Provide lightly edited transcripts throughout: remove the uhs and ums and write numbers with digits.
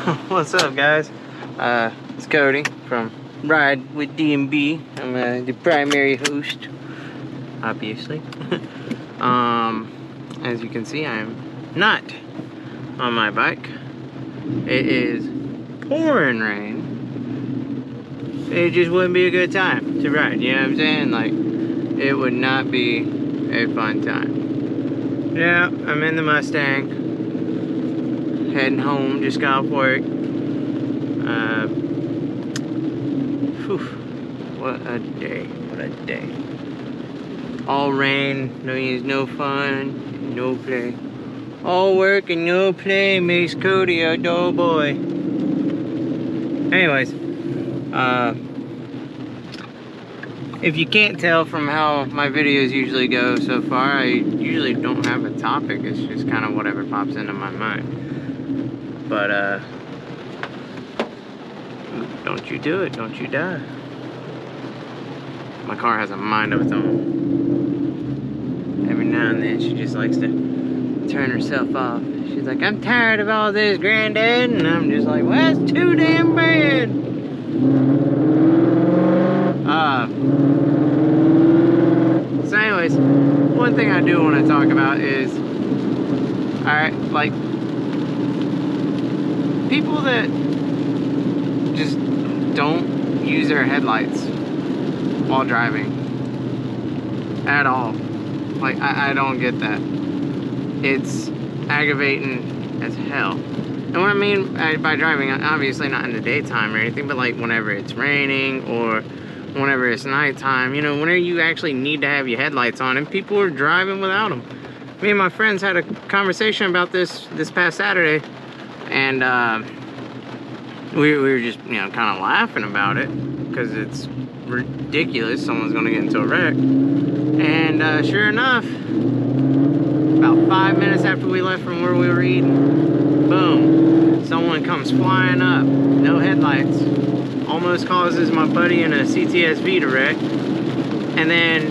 What's up, guys? It's Cody from Ride with D&B. I'm the primary host, obviously. As you can see, I'm not on my bike. It is pouring rain. It just wouldn't be a good time to ride, you know what I'm saying? Like, it would not be a fun time. Yeah, I'm in the Mustang. Heading home, just got off work. What a day, what a day. All rain, no fun, no play. All work and no play makes Cody a dull boy. Anyways, if you can't tell from how my videos usually go so far, I usually don't have a topic. It's just kind of whatever pops into my mind. But, don't you do it, don't you die. My car has a mind of its own. Every now and then she just likes to turn herself off. She's like, I'm tired of all this, Granddad. And I'm just like, well, that's too damn bad. So anyways, one thing I do want to talk about is, alright, like, people that just don't use their headlights while driving at all. Like, I don't get that. It's aggravating as hell. And what I mean by driving, obviously not in the daytime or anything, but like whenever it's raining or whenever it's nighttime, you know, whenever you actually need to have your headlights on, and people are driving without them. Me and my friends had a conversation about this past Saturday, and we were just, you know, kind of laughing about it because it's ridiculous. Someone's gonna get into a wreck. And sure enough, about 5 minutes after we left from where we were eating, boom, someone comes flying up, no headlights, almost causes my buddy in a CTSV to wreck, and then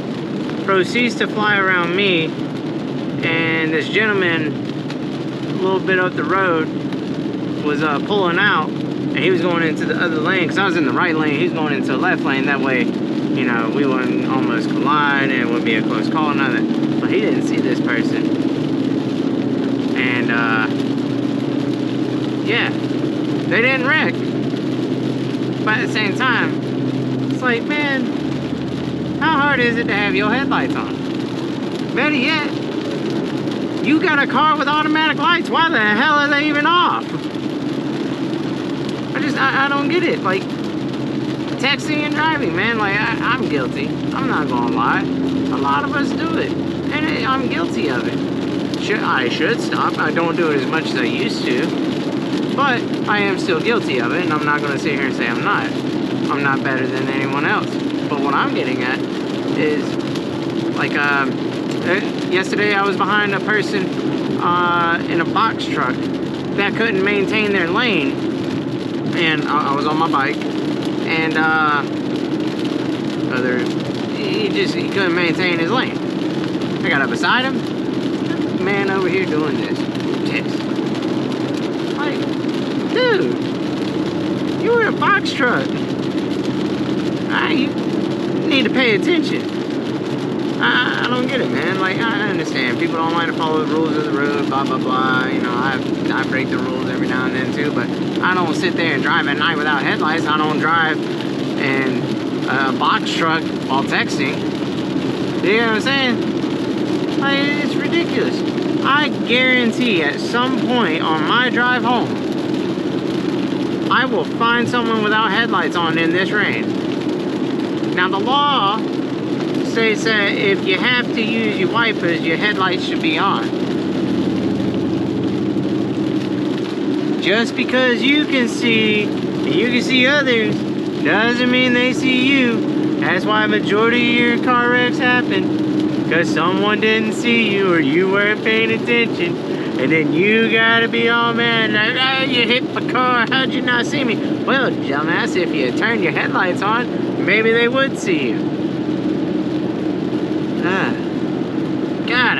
proceeds to fly around me. And this gentleman, a little bit up the road, was pulling out, and he was going into the other lane, because I was in the right lane, he was going into the left lane. That way, you know, we wouldn't almost collide, and it would be a close call and nothing. But he didn't see this person. And, yeah, they didn't wreck. But at the same time, it's like, man, how hard is it to have your headlights on? Better yet, you got a car with automatic lights. Why the hell are they even off? I don't get it. Like, texting and driving, man, like, I'm guilty. I'm not gonna lie. A lot of us do it. And I'm guilty of it. I should stop. I don't do it as much as I used to. But I am still guilty of it, and I'm not gonna sit here and say I'm not. I'm not better than anyone else. But what I'm getting at is, like, yesterday I was behind a person in a box truck that couldn't maintain their lane. And I was on my bike, and he couldn't maintain his lane. I got up beside him. Man over here doing this. Pissed. Like, dude, you were in a box truck. You need to pay attention. I don't get it, man. Like, I understand people don't like to follow the rules of the road, blah blah blah. You know, I break the rules every now and then too, but I don't sit there and drive at night without headlights. I don't drive in a box truck while texting. You know what I'm saying? Like, it's ridiculous. I guarantee at some point on my drive home, I will find someone without headlights on in this rain. Now, the law states that if you have to use your wipers, your headlights should be on. Just because you can see and you can see others doesn't mean they see you. That's why a majority of your car wrecks happen. Because someone didn't see you or you weren't paying attention. And then you gotta be all mad like, oh, you hit my car, how'd you not see me? Well, dumbass, if you turn your headlights on, maybe they would see you. God,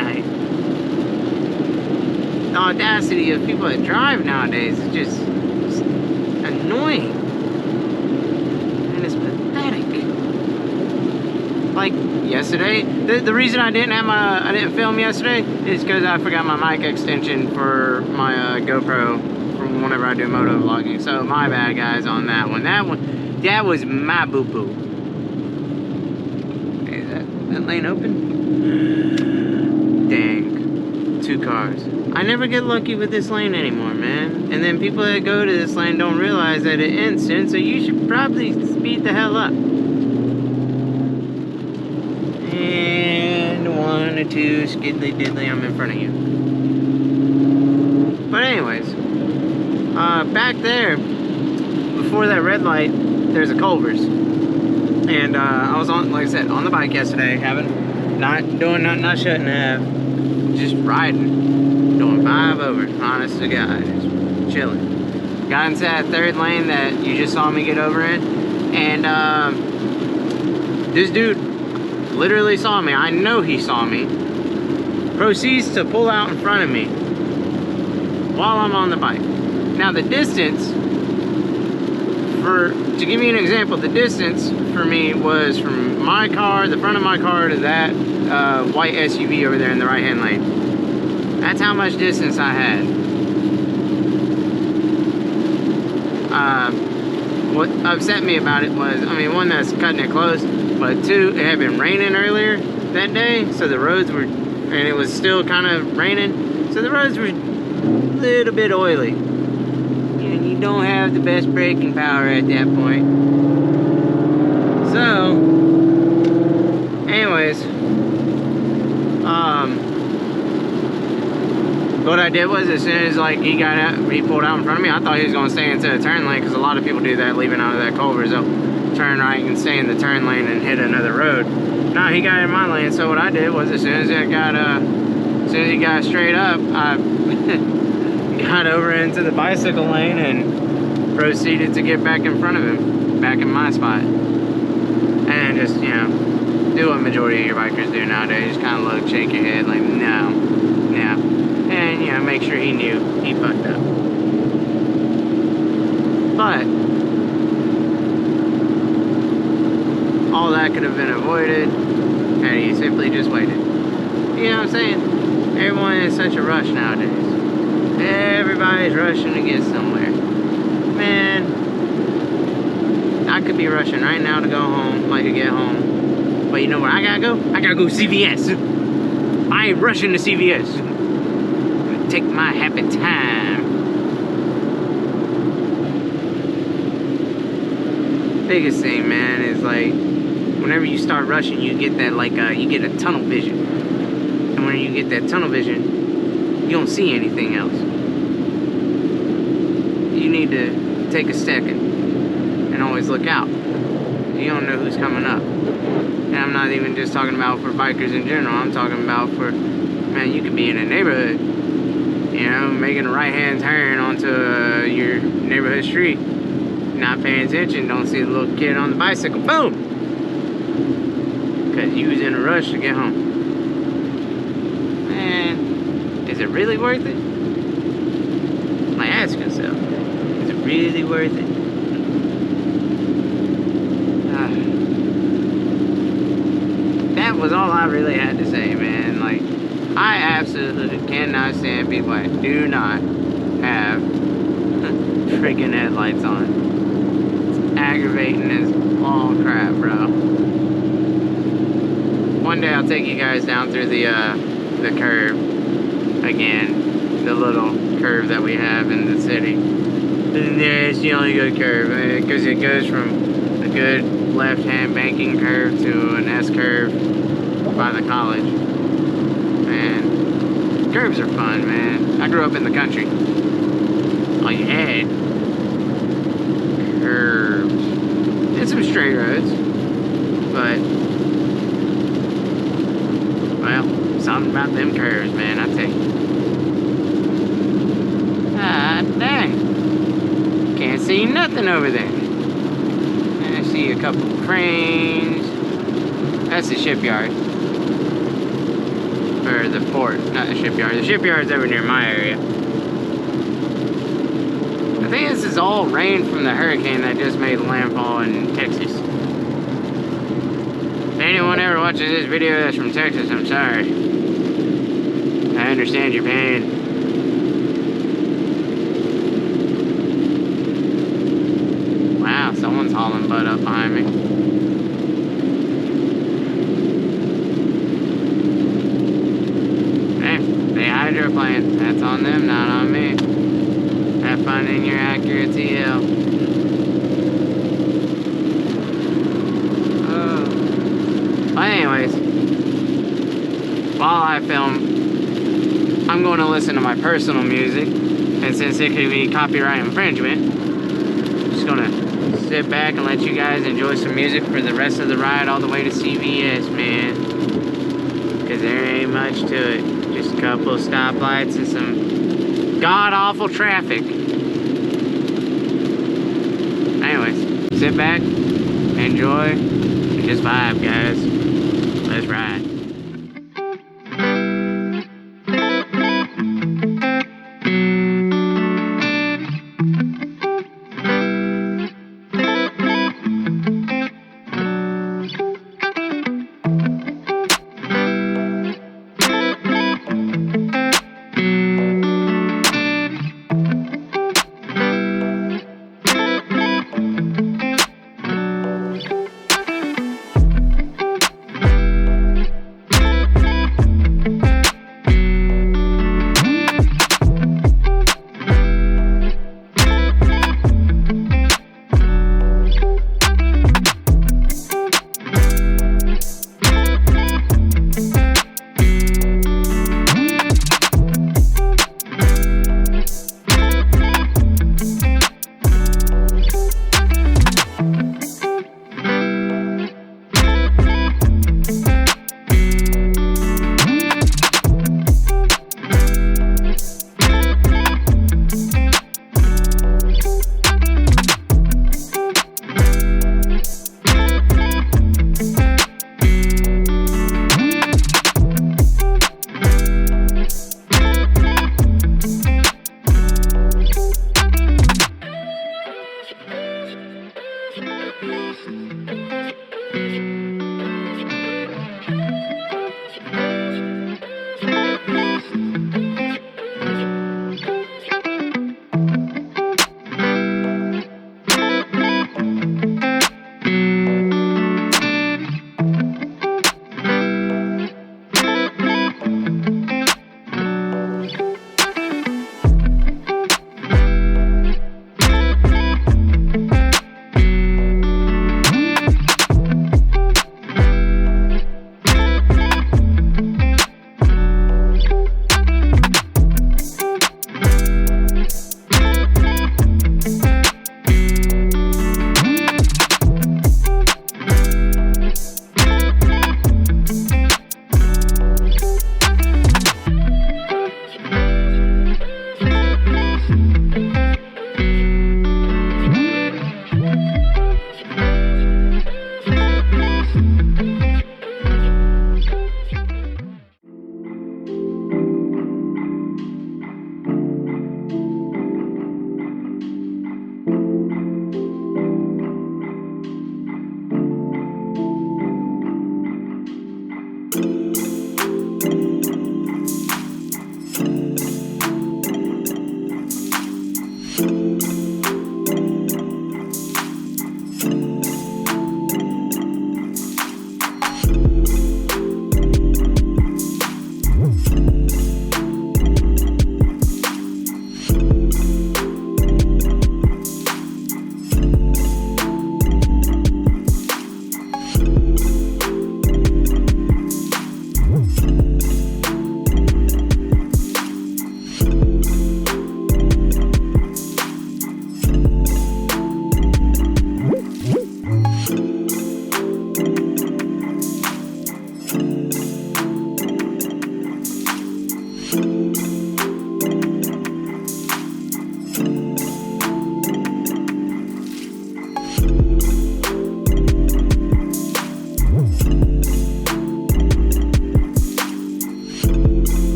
the audacity of people that drive nowadays is just annoying. And it's pathetic. Like yesterday, the reason I didn't film yesterday is because I forgot my mic extension for my GoPro from whenever I do moto vlogging. So my bad, guys, on that one. That was my boo-boo. Hey, is that lane open? Dang, 2 cars. I never get lucky with this lane anymore, man. And then people that go to this lane don't realize that it ends soon, so you should probably speed the hell up. And 1 or 2, skiddly diddly, I'm in front of you. But anyways, back there, before that red light, there's a Culver's. And I was on, like I said, on the bike yesterday, not doing nothing I shouldn't have, just riding, doing 5 over, honest to God, just chilling. Got into that 3rd lane that you just saw me get over in, and this dude literally saw me. I know he saw me. Proceeds to pull out in front of me while I'm on the bike. Now the distance, to give you an example, the distance for me was from my car, the front of my car, to that white SUV over there in the right-hand lane. That's how much distance I had. What upset me about it was, I mean, 1, that's cutting it close, but 2, it had been raining earlier that day, so the roads were, and it was still kind of raining, so the roads were a little bit oily. And you don't have the best braking power at that point. So, anyways, what I did was, as soon as like he pulled out in front of me, I thought he was going to stay into the turn lane, because a lot of people do that leaving out of that Culver's. They'll turn right and stay in the turn lane and hit another road. No, he got in my lane. So what I did was, as soon as he got straight up, I got over into the bicycle lane and proceeded to get back in front of him, back in my spot. And just, you know, do what majority of your bikers do nowadays. Just kind of look, shake your head, like, no. And, you know, make sure he knew he fucked up. But all that could have been avoided had he simply just waited. You know what I'm saying? Everyone is such a rush nowadays. Everybody's rushing to get somewhere. Man, I could be rushing right now to go home, like to get home. But you know where I gotta go? I gotta go CVS. I ain't rushing to CVS. Take my happy time. Biggest thing, man, is like, whenever you start rushing, you get that, like, you get a tunnel vision. And when you get that tunnel vision, you don't see anything else. You need to take a second and always look out. You don't know who's coming up. And I'm not even just talking about for bikers in general. I'm talking about for, man, you could be in a neighborhood, you know, making a right-hand turn onto your neighborhood street, not paying attention, don't see the little kid on the bicycle, boom! Because you was in a rush to get home. Man, is it really worth it? Like, ask yourself, is it really worth it? That was all I really had to say, man. Like, I absolutely cannot stand people that do not have freaking headlights on. It's aggravating as all crap, bro. One day I'll take you guys down through the curve again, the little curve that we have in the city. And it's the only good curve, because it goes from a good left-hand banking curve to an S curve by the college. Man, curves are fun, man. I grew up in the country. All you had, curves. And some straight roads. But, well, something about them curves, man, I tell you. Ah, dang. Can't see nothing over there. I see a couple cranes. That's the shipyard. Or the fort, not the shipyard. The shipyard's over near my area. I think this is all rain from the hurricane that just made landfall in Texas. If anyone ever watches this video that's from Texas, I'm sorry. I understand your pain. Wow, someone's hauling butt up behind me. Hey, they hydroplane. That's on them, not on me. Have fun in your accurate TL. But anyways, while I film, I'm going to listen to my personal music, and since it could be copyright infringement, I'm just going to sit back and let you guys enjoy some music for the rest of the ride all the way to CVS, man. Because there ain't much to it. Just a couple of stoplights and some god-awful traffic. Anyways, sit back, enjoy, and just vibe, guys. Let's ride.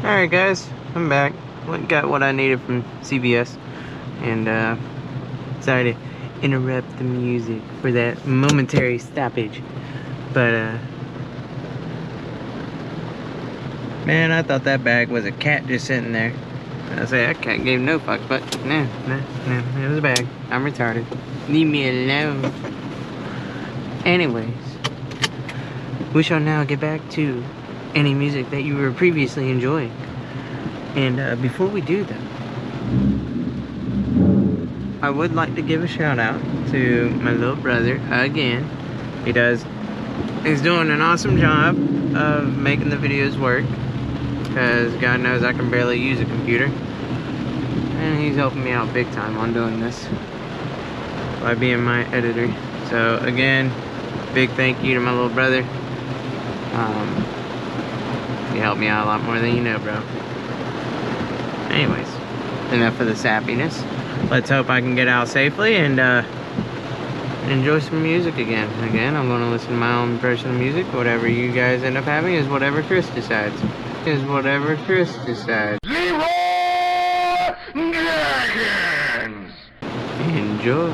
Alright guys, I'm back. Got what I needed from CVS. And sorry to interrupt the music for that momentary stoppage. But man, I thought that bag was a cat just sitting there. I say that cat gave no fuck, but no, it was a bag. I'm retarded. Leave me alone. Anyways, we shall now get back to any music that you were previously enjoying. And before we do that, I would like to give a shout out to my little brother again. He's doing an awesome job of making the videos work, because God knows I can barely use a computer, and he's helping me out big time on doing this by being my editor. So again, big thank you to my little brother. You helped me out a lot more than you know, bro. Anyways, enough of the sappiness. Let's hope I can get out safely and enjoy some music again. Again, I'm going to listen to my own personal music. Whatever you guys end up having is whatever Chris decides. Enjoy.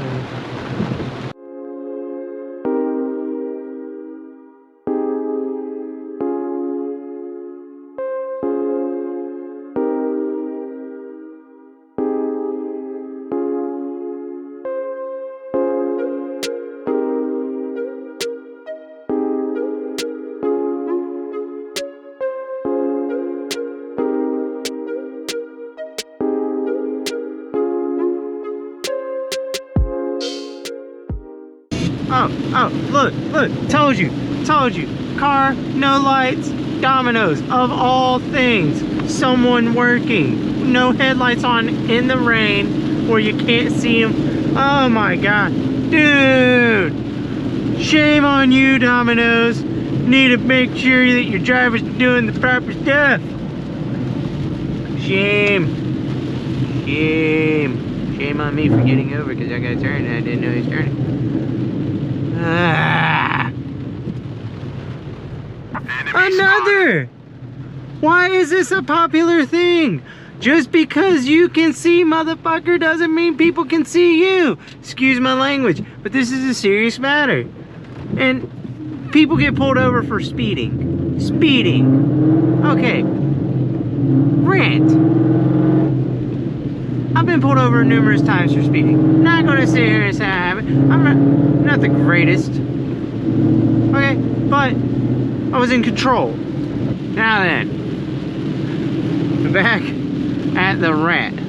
Oh, look, told you. Car, no lights, Domino's, of all things. Someone working, no headlights on in the rain where you can't see them. Oh my God, dude. Shame on you, Domino's. Need to make sure that your driver's doing the proper stuff. Shame on me for getting over because I got turned and I didn't know he was turning. Another! Why is this a popular thing? Just because you can see, motherfucker, doesn't mean people can see you. Excuse my language, but this is a serious matter. And people get pulled over for speeding. Okay. Rant. I've been pulled over numerous times for speeding. Not gonna sit here and say I haven't. I'm not the greatest. Okay, but I was in control. Now then, back at the rant.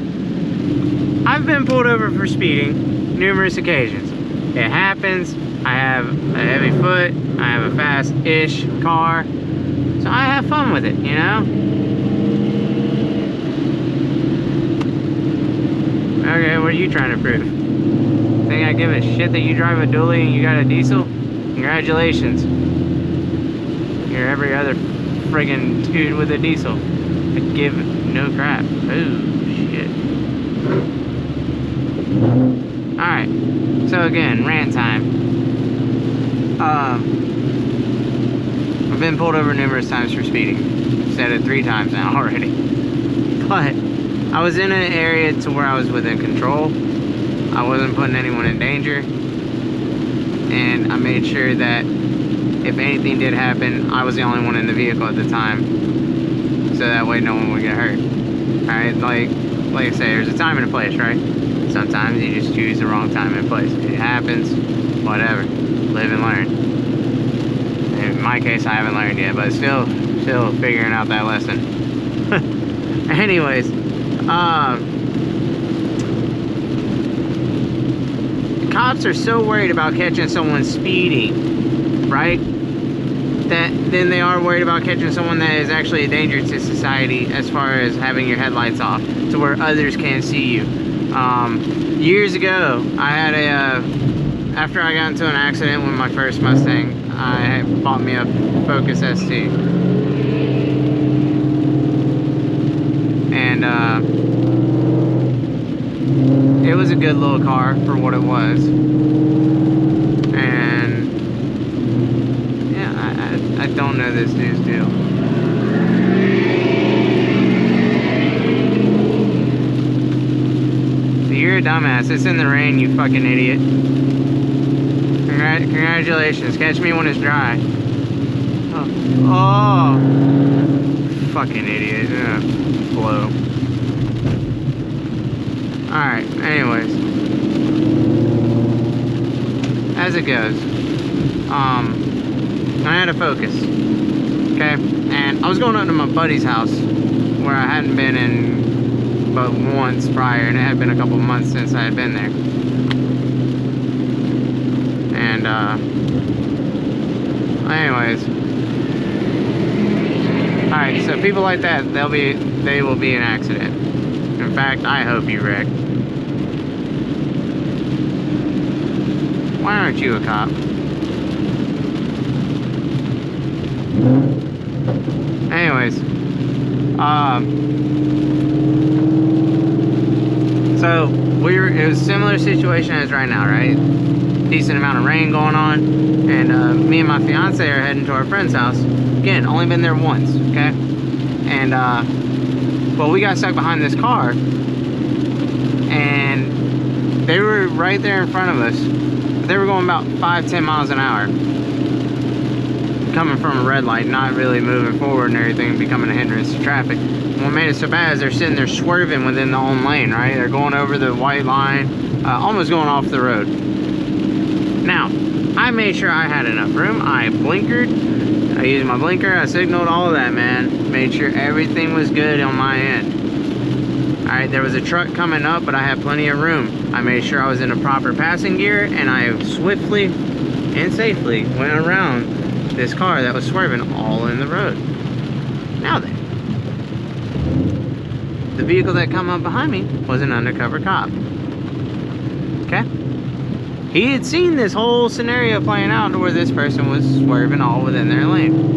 I've been pulled over for speeding numerous occasions. It happens. I have a heavy foot. I have a fast-ish car. So I have fun with it, you know? Okay, what are you trying to prove? Think I give a shit that you drive a dually and you got a diesel? Congratulations. You're every other friggin' dude with a diesel. I give no crap. Oh, shit. Alright, so again, rant time. I've been pulled over numerous times for speeding. Said it 3 times now already. But I was in an area to where I was within control. I wasn't putting anyone in danger. And I made sure that if anything did happen, I was the only one in the vehicle at the time. So that way no one would get hurt. Alright, like I say, there's a time and a place, right? Sometimes you just choose the wrong time and place. It happens, whatever. Live and learn. In my case, I haven't learned yet, but still figuring out that lesson. Anyways, cops are so worried about catching someone speeding, right? That then they are worried about catching someone that is actually a danger to society as far as having your headlights off to where others can't see you. Years ago, I had after I got into an accident with my first Mustang, I bought me a Focus ST. And it was a good little car for what it was. And yeah, I don't know this dude's deal. a dumbass. It's in the rain, you fucking idiot. Congratulations. Catch me when it's dry. Oh. Fucking idiot. Blow. Alright, anyways. As it goes. I had a Focus. Okay? And I was going up to my buddy's house where I hadn't been in but once prior, and it had been a couple months since I had been there. And anyways. Alright, so people like that, they will be an accident. In fact, I hope you wreck. Why aren't you a cop? Anyways, so it was a similar situation as right now, right? Decent amount of rain going on, and me and my fiance are heading to our friend's house. Again, only been there once, okay? And well, we got stuck behind this car, and they were right there in front of us. They were going about 5-10 miles an hour, coming from a red light, not really moving forward and everything, becoming a hindrance to traffic. And what made it so bad is they're sitting there swerving within their own lane, right? They're going over the white line, almost going off the road. Now, I made sure I had enough room. I blinkered, I used my blinker, I signaled, all of that, man. Made sure everything was good on my end. Alright, there was a truck coming up, but I had plenty of room. I made sure I was in a proper passing gear, and I swiftly and safely went around this car that was swerving all in the road. Now then, the vehicle that come up behind me was an undercover cop. Okay? He had seen this whole scenario playing out to where this person was swerving all within their lane.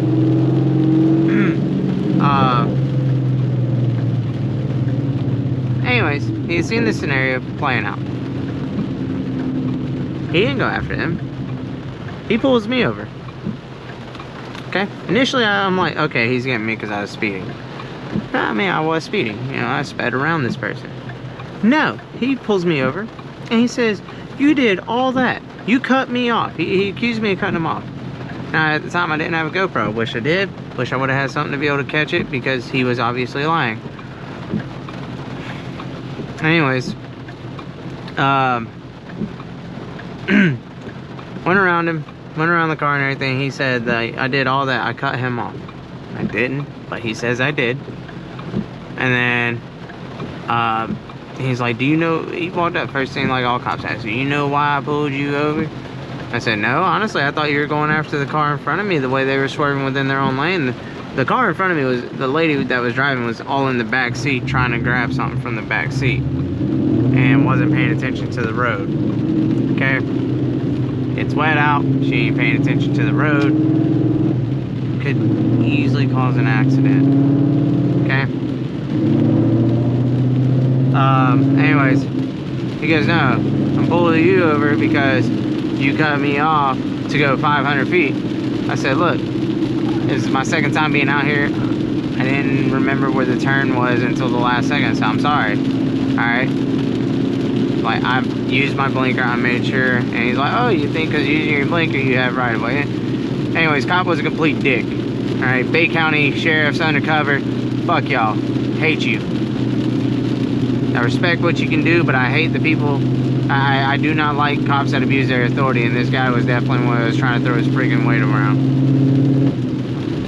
Anyways, he had seen this scenario playing out. He didn't go after him. He pulls me over. Okay? Initially, I'm like, okay, he's getting me because I was speeding. I mean, I was speeding. You know, I sped around this person. No, he pulls me over, and he says, you did all that. You cut me off. He accused me of cutting him off. Now, at the time, I didn't have a GoPro. Wish I did. Wish I would have had something to be able to catch it, because he was obviously lying. Anyways, went around him, went around the car and everything. He said that I did all that. I cut him off. I didn't, but he says I did. And then he's like, do you know, he walked up first thing like all cops ask, do you know why I pulled you over? I said, no, honestly, I thought you were going after the car in front of me the way they were swerving within their own lane. The car in front of me was, the lady that was driving was all in the back seat trying to grab something from the back seat and wasn't paying attention to the road. Okay? It's wet out, she ain't paying attention to the road. Could easily cause an accident. Okay? Anyways, he goes, no, I'm pulling you over because you cut me off to go 500 feet. I said, look, this is my second time being out here. I didn't remember where the turn was until the last second, so I'm sorry. Alright? Like, I used my blinker, I made sure, and he's like, oh, you think because using your blinker you have right away? Anyways, cop was a complete dick. Alright, Bay County Sheriff's undercover. Fuck y'all. Hate you. I respect what you can do, but I hate the people. I do not like cops that abuse their authority, and this guy was definitely one that was trying to throw his freaking weight around.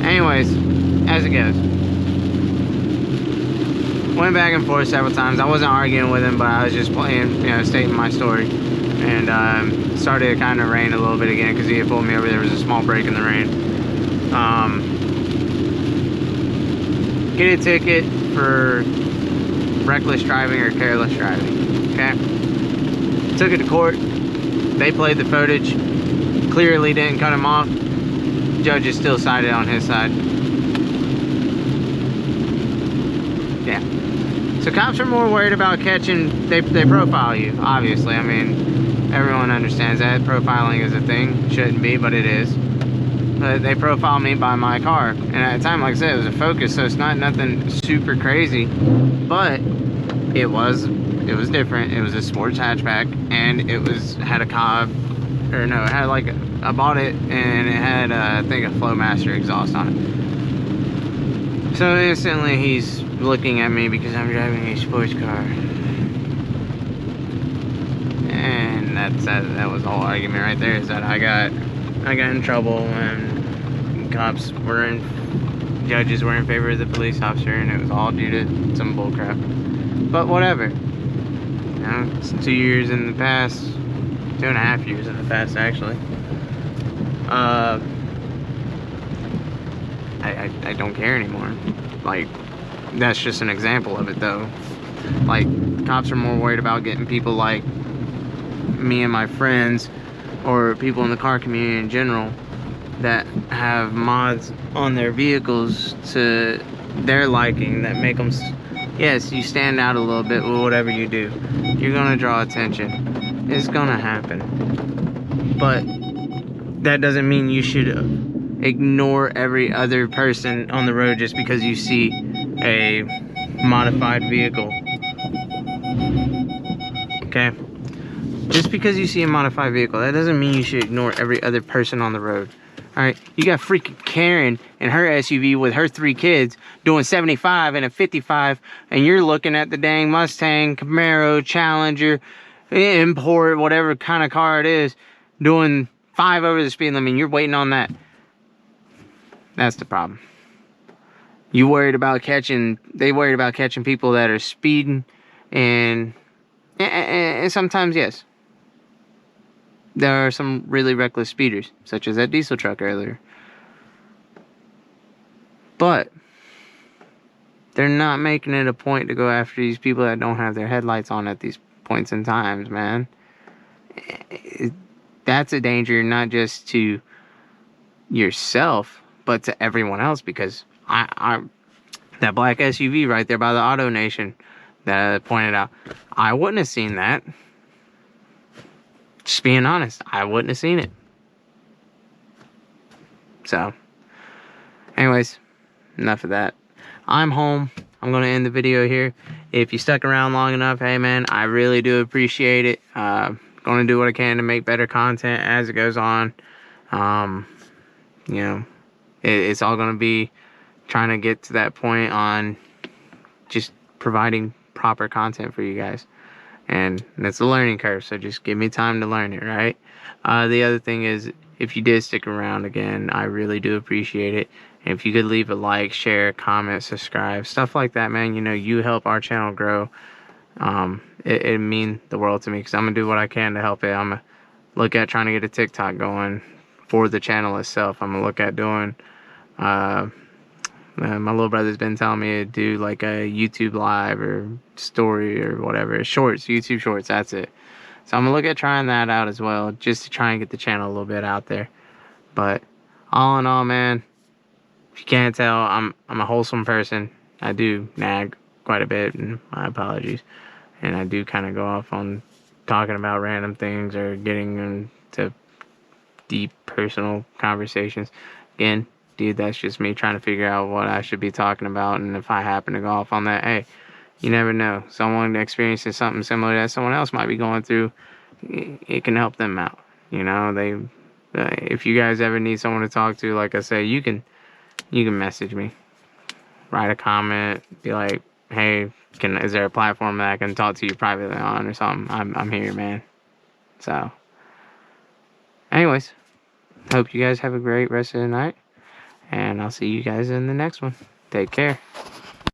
Anyways, as it goes. Went back and forth several times. I wasn't arguing with him, but I was just playing, you know, stating my story. And started to kind of rain a little bit again because he had pulled me over. There was a small break in the rain. Get a ticket for reckless driving or careless driving. Okay? Took it to court. They played the footage. Clearly didn't cut him off. Judge is still sided on his side. Yeah. So cops are more worried about catching, they profile you, obviously. I mean, everyone understands that. Profiling is a thing. Shouldn't be, but it is. But they profile me by my car. And at the time, like I said, it was a Focus, so it's not nothing super crazy. But it was it was different. It was a sports hatchback, and it had a Cobb, or no, it had like I bought it, and it had I think a Flowmaster exhaust on it. So instantly he's looking at me because I'm driving a sports car, and that was the whole argument right there. Is that I got in trouble when judges were in favor of the police officer, and it was all due to some bullcrap. But whatever. You know, it's 2 years in the past, 2.5 years in the past actually. I don't care anymore. Like, that's just an example of it though. Like, cops are more worried about getting people like me and my friends, or people in the car community in general, that have mods on their vehicles to their liking that make them, yes, you stand out a little bit with whatever you do. You're gonna draw attention. It's gonna happen. But that doesn't mean you should ignore every other person on the road just because you see a modified vehicle. Okay? Just because you see a modified vehicle, that doesn't mean you should ignore every other person on the road. Alright, you got freaking Karen in her SUV with her 3 kids doing 75 and a 55, and you're looking at the dang Mustang, Camaro, Challenger, Import, whatever kind of car it is, doing 5 over the speed limit, and you're waiting on that. That's the problem. They worried about catching people that are speeding, and sometimes, yes, there are some really reckless speeders, such as that diesel truck earlier. But they're not making it a point to go after these people that don't have their headlights on at these points in times, man. That's a danger not just to yourself, but to everyone else, because that black SUV right there by the Auto Nation that I pointed out, I wouldn't have seen that. Just being honest, I wouldn't have seen it. So, anyways, enough of that. I'm home. I'm going to end the video here. If you stuck around long enough, hey man, I really do appreciate it. Going to do what I can to make better content as it goes on. You know, it's all going to be trying to get to that point on just providing proper content for you guys. And it's a learning curve, so just give me time to learn it, right? The other thing is, if you did stick around again, I really do appreciate it. And if you could leave a like, share, comment, subscribe, stuff like that, man, you know, you help our channel grow. It'd mean the world to me, because I'm going to do what I can to help it. I'm going to look at trying to get a TikTok going for the channel itself. I'm going to look at doing... my little brother's been telling me to do like a YouTube live or story or whatever. Shorts, YouTube shorts, that's it. So I'm going to look at trying that out as well, just to try and get the channel a little bit out there. But all in all, man, if you can't tell, I'm a wholesome person. I do nag quite a bit, and my apologies. And I do kind of go off on talking about random things or getting into deep personal conversations. Again, dude, that's just me trying to figure out what I should be talking about, and if I happen to go off on that, hey, you never know. Someone experiencing something similar that someone else might be going through, it can help them out. You know, if you guys ever need someone to talk to, like I say, you can message me, write a comment, be like, hey, is there a platform that I can talk to you privately on or something? I'm here, man. So, anyways, hope you guys have a great rest of the night. And I'll see you guys in the next one. Take care.